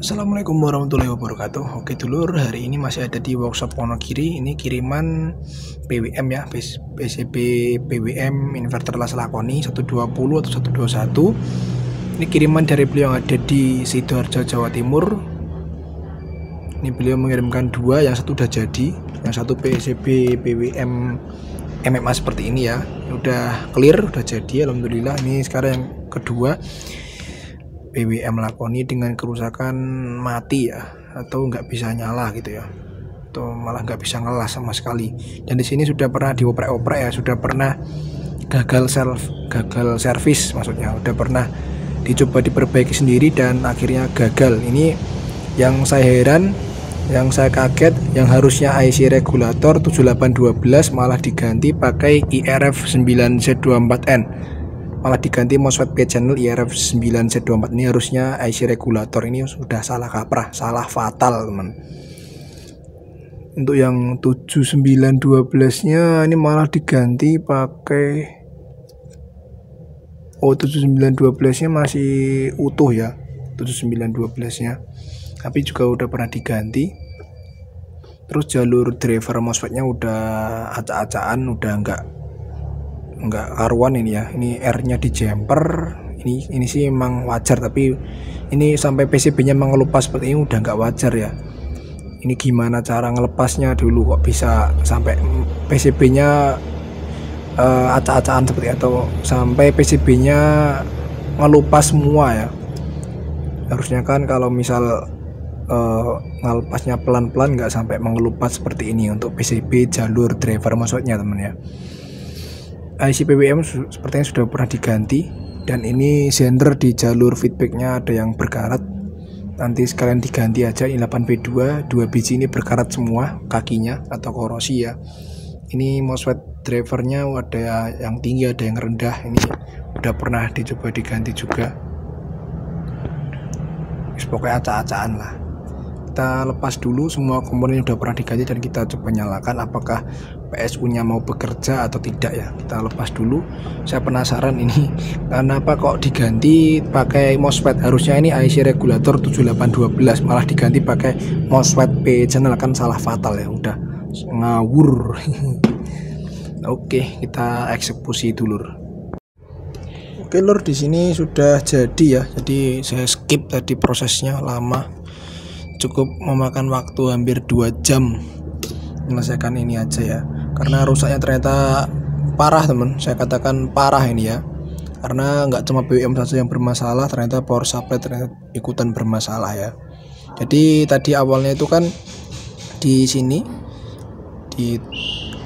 Assalamualaikum warahmatullahi wabarakatuh. Oke dulur, hari ini masih ada di workshop Wonogiri. Ini kiriman PWM ya, PCB PWM inverter las lakoni 120 atau 121. Ini kiriman dari beliau yang ada di Sidoarjo, Jawa Timur. Ini beliau mengirimkan dua, yang satu udah jadi, yang satu PCB PWM MMA seperti ini ya. Udah clear, udah jadi alhamdulillah. Ini sekarang yang kedua, PWM lakoni dengan kerusakan mati ya, atau nggak bisa nyala gitu ya, atau malah nggak bisa ngelas sama sekali. Dan di sini sudah pernah dioprek-oprek ya, sudah pernah gagal servis, maksudnya udah pernah dicoba diperbaiki sendiri dan akhirnya gagal. Ini yang saya heran, yang saya kaget, yang harusnya IC regulator 7812 malah diganti pakai IRF 9Z24N, malah diganti MOSFET P channel IRF 9Z24. Ini harusnya IC regulator, ini sudah salah kaprah, salah fatal teman. Untuk yang 7912 nya ini malah diganti pakai 7912 nya masih utuh ya, 7912 nya, tapi juga udah pernah diganti. Terus jalur driver MOSFET nya udah acak-acakan, udah enggak karuan ini ya. Ini R-nya di jumper. Ini sih emang wajar, tapi ini sampai PCB-nya mengelupas seperti ini udah enggak wajar ya. Ini gimana cara ngelepasnya dulu, kok bisa sampai PCB-nya acak-acakan seperti, atau sampai PCB-nya ngelupas semua ya. Harusnya kan kalau misal ngelepasnya pelan-pelan, nggak sampai mengelupas seperti ini untuk PCB jalur driver maksudnya teman ya. IC PWM sepertinya sudah pernah diganti, dan ini sender di jalur feedbacknya ada yang berkarat. Nanti sekalian diganti aja. Ini 8V2 2 biji, ini berkarat semua kakinya atau korosi ya. Ini MOSFET drivernya ada yang tinggi, ada yang rendah. Ini udah pernah dicoba diganti juga. Pokoknya acak-acakan lah. Kita lepas dulu, semua komponen udah pernah diganti dan kita coba nyalakan apakah PSU nya mau bekerja atau tidak ya. Kita lepas dulu. Saya penasaran ini kenapa kok diganti pakai MOSFET. Harusnya ini IC regulator 7812 malah diganti pakai MOSFET P channel, kan salah fatal ya, udah ngawur. Oke, kita eksekusi dulu. Oke lur, di sini sudah jadi ya. Jadi saya skip tadi prosesnya lama. Cukup memakan waktu hampir 2 jam menyelesaikan ini aja ya, karena rusaknya ternyata parah teman. Saya katakan parah ini ya, karena nggak cuma PWM saja yang bermasalah, ternyata power supply ternyata ikutan bermasalah ya. Jadi tadi awalnya itu kan di sini di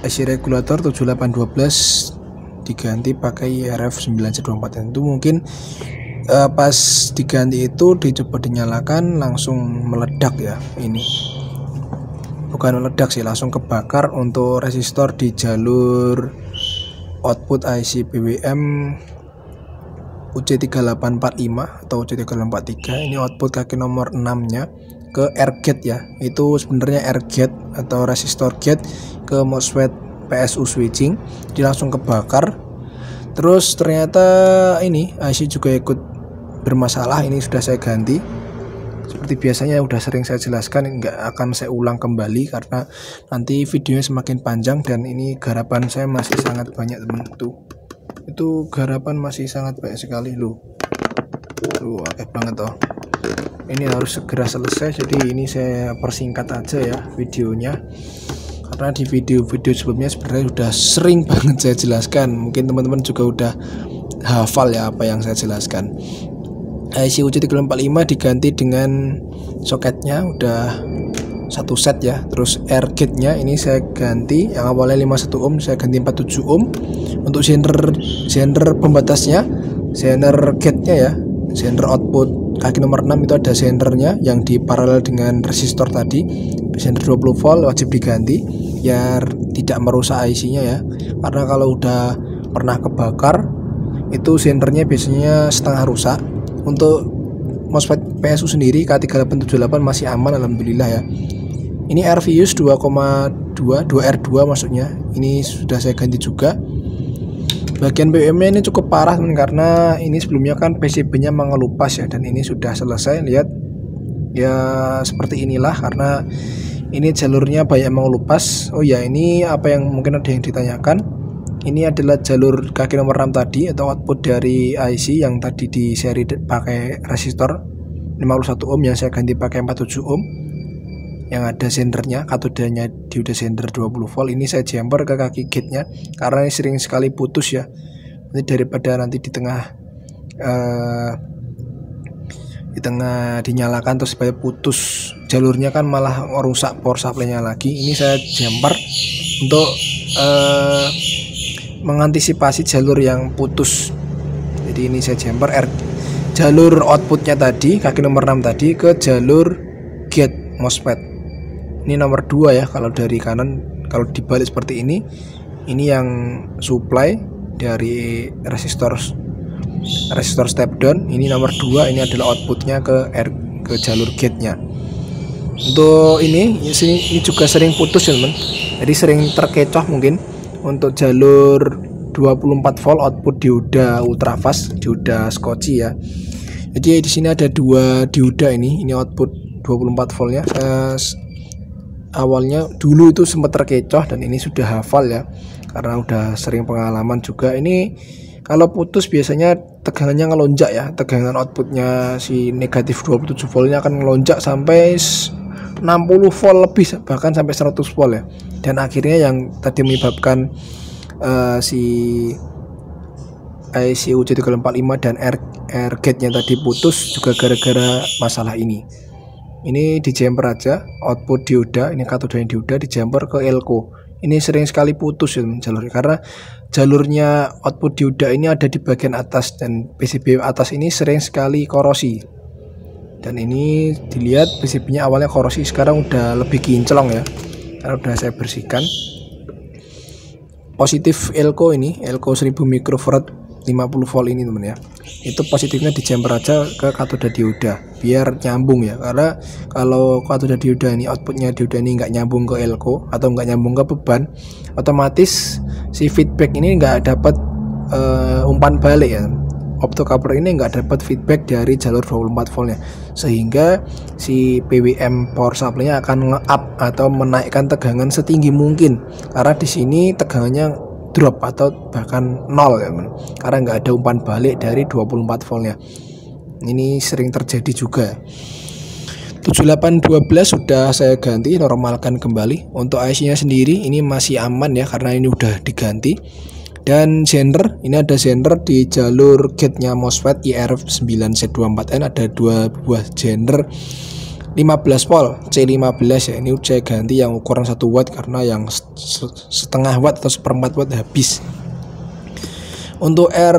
IC regulator 7812 diganti pakai IRF 9Z24, itu mungkin pas diganti itu dicoba dinyalakan langsung meledak ya. Ini bukan meledak sih, langsung kebakar untuk resistor di jalur output IC PWM UC3845 atau UC3843. Ini output kaki nomor 6 nya ke R gate ya. Itu sebenarnya R gate atau resistor gate ke MOSFET PSU switching. Dia langsung kebakar. Terus ternyata ini IC juga ikut bermasalah. Ini sudah saya ganti. Seperti biasanya udah sering saya jelaskan, nggak akan saya ulang kembali karena nanti videonya semakin panjang, dan ini garapan saya masih sangat banyak teman. Itu garapan masih sangat banyak sekali loh. Tuh, akeh banget toh. Ini harus segera selesai, jadi ini saya persingkat aja ya videonya, karena di video-video sebelumnya sebenarnya sudah sering banget saya jelaskan. Mungkin teman-teman juga udah hafal ya apa yang saya jelaskan. IC UC345 diganti dengan soketnya udah satu set ya. Terus R gate nya ini saya ganti, yang awalnya 51 ohm saya ganti 47 ohm. Untuk sender pembatasnya, sender gate nya ya, sender output kaki nomor 6 itu ada sendernya yang di paralel dengan resistor tadi. Sender 20 volt wajib diganti biar tidak merusak IC nya ya, karena kalau udah pernah kebakar itu sendernya biasanya setengah rusak. Untuk MOSFET PSU sendiri K3878 masih aman alhamdulillah ya. Ini RVUS 2,2 2R2 maksudnya, ini sudah saya ganti juga. Bagian PWM nya ini cukup parah teman, karena ini sebelumnya kan PCB nya mengelupas ya, dan ini sudah selesai. Lihat Ya seperti inilah, karena ini jalurnya banyak mengelupas. Oh ya, ini apa yang mungkin ada yang ditanyakan, ini adalah jalur kaki nomor 6 tadi atau output dari IC yang tadi di seri pakai resistor 51 ohm yang saya ganti pakai 47 ohm, yang ada sendernya, katodanya dioda sender 20 volt. Ini saya jumper ke kaki gate-nya karena ini sering sekali putus ya. Ini daripada nanti di tengah dinyalakan terus supaya putus jalurnya, kan malah merusak power supply-nya lagi. Ini saya jumper untuk mengantisipasi jalur yang putus. Jadi ini saya jumper jalur outputnya tadi, kaki nomor 6 tadi, ke jalur gate MOSFET. Ini nomor 2 ya kalau dari kanan. Kalau dibalik seperti ini yang supply dari resistor step down. Ini nomor 2, ini adalah outputnya ke jalur gate-nya. Untuk ini juga sering putus ya teman, jadi sering terkecoh mungkin. Untuk jalur 24 volt output dioda ultrafast, dioda Schottky ya. Jadi di sini ada 2 dioda, ini output 24 voltnya. Awalnya dulu itu sempat terkecoh dan ini sudah hafal ya, karena udah sering pengalaman juga. Ini kalau putus biasanya tegangannya ngelonjak ya, tegangan outputnya si negatif 27 voltnya akan ngelonjak sampai 60 volt lebih, bahkan sampai 100 volt ya. Dan akhirnya yang tadi menyebabkan si IC UJ345 dan air gate-nya tadi putus juga gara-gara masalah ini. Ini di jumper aja output dioda, ini katodanya dioda, di jumper ke elko. Ini sering sekali putus ya jalurnya, karena jalurnya output dioda ini ada di bagian atas dan PCB atas ini sering sekali korosi. Dan ini dilihat PCB-nya awalnya korosi, sekarang udah lebih kinclong ya, karena udah saya bersihkan. Positif elko ini, elko 1000 microfarad 50 volt ini teman ya, itu positifnya di jumper aja ke katoda dioda biar nyambung ya. Karena kalau katoda dioda ini, outputnya dioda ini nggak nyambung ke elko atau nggak nyambung ke beban, otomatis si feedback ini nggak dapat umpan balik ya. Optocoupler ini nggak dapat feedback dari jalur 24 voltnya, sehingga si PWM power supply-nya akan nge-up atau menaikkan tegangan setinggi mungkin, karena di sini tegangannya drop atau bahkan nol ya, karena nggak ada umpan balik dari 24 voltnya. Ini sering terjadi juga. 7812 sudah saya ganti, normalkan kembali. Untuk IC-nya sendiri ini masih aman ya, karena ini udah diganti. Dan sender, ini ada sender di jalur gate-nya MOSFET IRF9Z24N, ada 2 buah sender 15 volt C15 ya. Ini saya ganti yang ukuran 1 watt karena yang setengah watt atau seperempat watt habis. Untuk air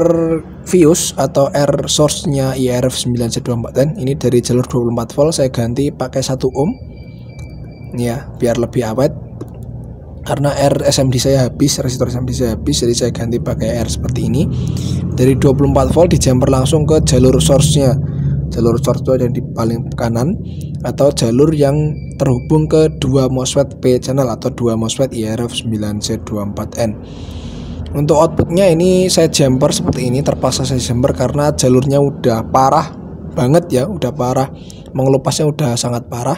fuse atau air source-nya IRF9Z24N ini dari jalur 24 volt saya ganti pakai 1 ohm ya, biar lebih awet. Karena air SMD saya habis, resistor SMD saya habis, jadi saya ganti pakai air seperti ini. Dari 24 volt di jumper langsung ke jalur source-nya. Jalur source itu ada di paling kanan, atau jalur yang terhubung ke 2 MOSFET P channel atau 2 MOSFET IRF9Z24N. Untuk outputnya ini saya jumper seperti ini, terpaksa saya jumper karena jalurnya udah parah banget ya, udah parah, mengelupasnya udah sangat parah.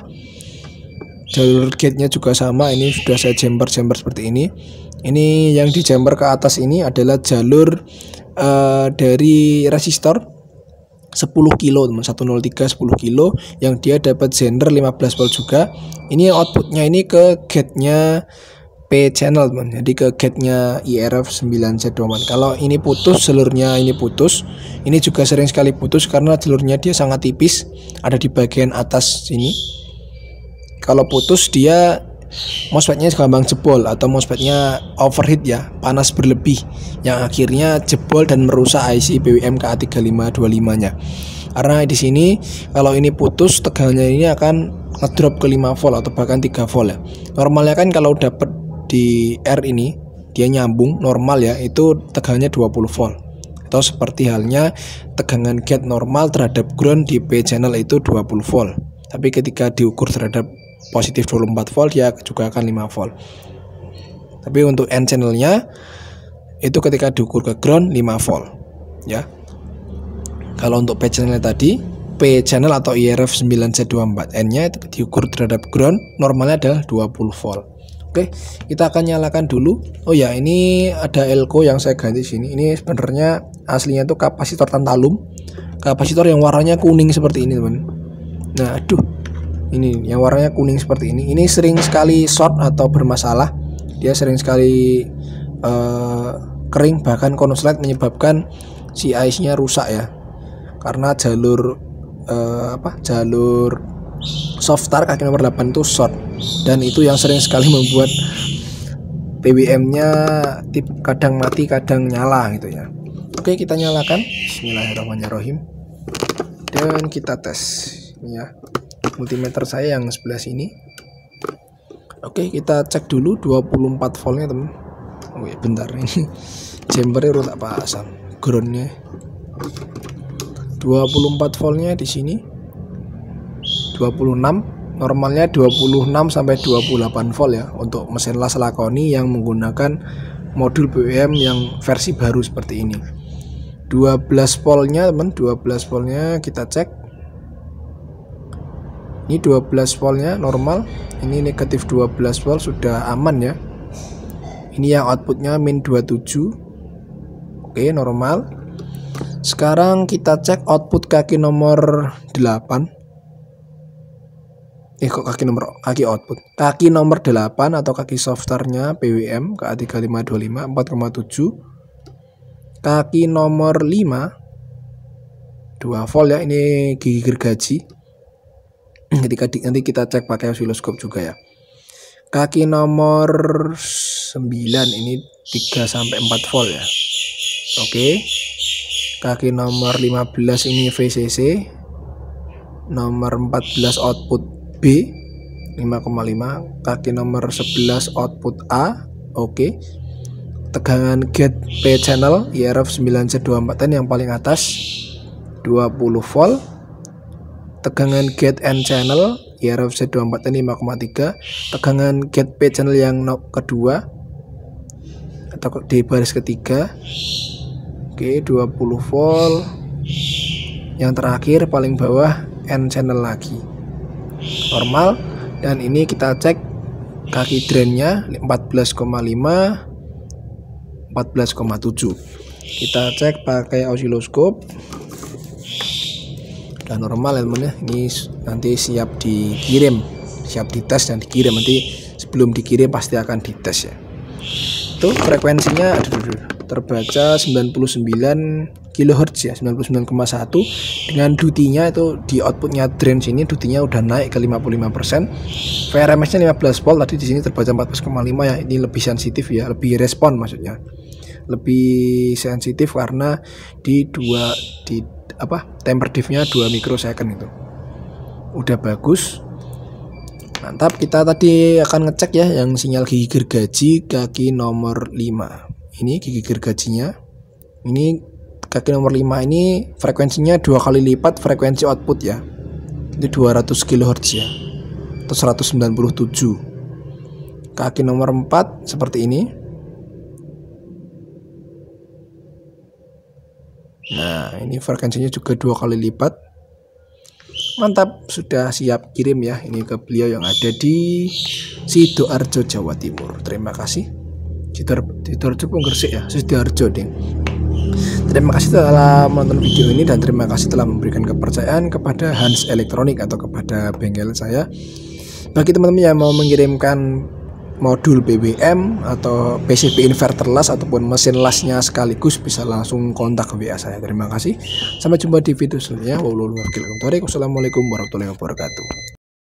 Jalur gate-nya juga sama, ini sudah saya jumper seperti ini. Ini yang di jumper ke atas ini adalah jalur dari resistor 10 kilo teman, 103 10 kilo yang dia dapat sender 15 volt juga. Ini outputnya ini ke gate-nya P channel teman, jadi ke gate-nya IRF9Z24. Kalau ini putus, jalurnya ini putus. Ini juga sering sekali putus karena jalurnya dia sangat tipis, ada di bagian atas sini. Kalau putus dia MOSFET-nya gampang jebol atau MOSFET-nya overheat ya, panas berlebih, yang akhirnya jebol dan merusak IC PWM KA3525-nya. Karena di sini kalau ini putus, tegangannya ini akan ngedrop ke 5 volt atau bahkan 3 volt ya. Normalnya kan kalau dapat di R ini dia nyambung normal ya, itu tegangannya 20 volt. Atau seperti halnya tegangan gate normal terhadap ground di P channel itu 20 volt. Tapi ketika diukur terhadap positif 24 volt ya juga akan 5 volt. Tapi untuk N channelnya itu ketika diukur ke ground 5 volt ya. Kalau untuk P channel tadi P channel atau IRF9Z24N nya itu diukur terhadap ground, normalnya adalah 20 volt. Oke, kita akan nyalakan dulu. Oh ya, ini ada elko yang saya ganti sini. Ini sebenarnya aslinya itu kapasitor tantalum, kapasitor yang warnanya kuning seperti ini, teman. Nah, aduh, ini yang warnanya kuning seperti ini. Ini sering sekali short atau bermasalah. Dia sering sekali kering, bahkan konslet, menyebabkan si IC-nya rusak ya. Karena jalur jalur softar kaki nomor 8 itu short, dan itu yang sering sekali membuat PWM-nya kadang mati kadang nyala gitu ya. Oke, kita nyalakan. Bismillahirrahmanirrahim. Dan kita tes ya. Multimeter saya yang sebelah sini. Oke, kita cek dulu 24 voltnya, teman. Oke, bentar, ini jumpernya udah tak pasang, groundnya 24 voltnya di sini 26, normalnya 26 sampai 28 volt ya untuk mesin las Lakoni yang menggunakan modul BWM yang versi baru seperti ini. 12 voltnya, teman, 12 voltnya kita cek. Ini 12 voltnya normal, ini negatif 12 volt sudah aman ya. Ini yang outputnya min 27. Oke, normal. Sekarang kita cek output kaki nomor 8. Kaki output. Kaki nomor 8 atau kaki softarnya PWM KA3525 4,7. Kaki nomor 5 2 volt ya, ini gigi gergaji. Nanti kita cek pakai osiloskop juga ya. Kaki nomor 9 ini 3 sampai 4 volt ya. Oke. Kaki nomor 15 ini VCC, nomor 14 output B 5,5, kaki nomor 11 output A. Oke. Tegangan gate P channel IRF9Z24N yang paling atas 20 volt. Tegangan gate N channel IRF9Z24N 5,3. Tegangan gate P channel yang kedua atau di baris ketiga. Oke, 20 volt. Yang terakhir paling bawah N channel lagi normal. Dan ini kita cek kaki drainnya 14,5 14,7. Kita cek pakai osiloskop dan normal ya, teman ya. Ini nanti siap dikirim, siap dites dan dikirim. Nanti sebelum dikirim pasti akan dites ya. Itu frekuensinya terbaca 99 kHz ya, 99,1. Dengan dutinya itu di outputnya drain sini dutinya udah naik ke 55%. VRMS-nya 15 volt, tadi di sini terbaca 14,5 ya. Ini lebih sensitif ya, lebih respon maksudnya. Lebih sensitif karena temper diff-nya 2 mikrosecond itu. Udah bagus. Mantap, kita tadi akan ngecek ya yang sinyal gigi gergaji kaki nomor 5. Ini gigi gergajinya. Ini kaki nomor 5 ini frekuensinya 2 kali lipat frekuensi output ya. Ini 200 kHz ya. Atau 197. Kaki nomor 4 seperti ini. Nah, ini frekuensinya juga 2 kali lipat. Mantap, sudah siap kirim ya. Ini ke beliau yang ada di Sidoarjo, Jawa Timur. Terima kasih. Sidoarjo pun Gresik ya, Sidoarjo ding. Terima kasih telah menonton video ini dan terima kasih telah memberikan kepercayaan kepada Hans Elektronik atau kepada bengkel saya. Bagi teman-teman yang mau mengirimkan modul BWM atau PCB inverter las ataupun mesin lasnya sekaligus, bisa langsung kontak WA saya. Terima kasih. Sampai jumpa di video selanjutnya. Wassalamualaikum warahmatullahi wabarakatuh.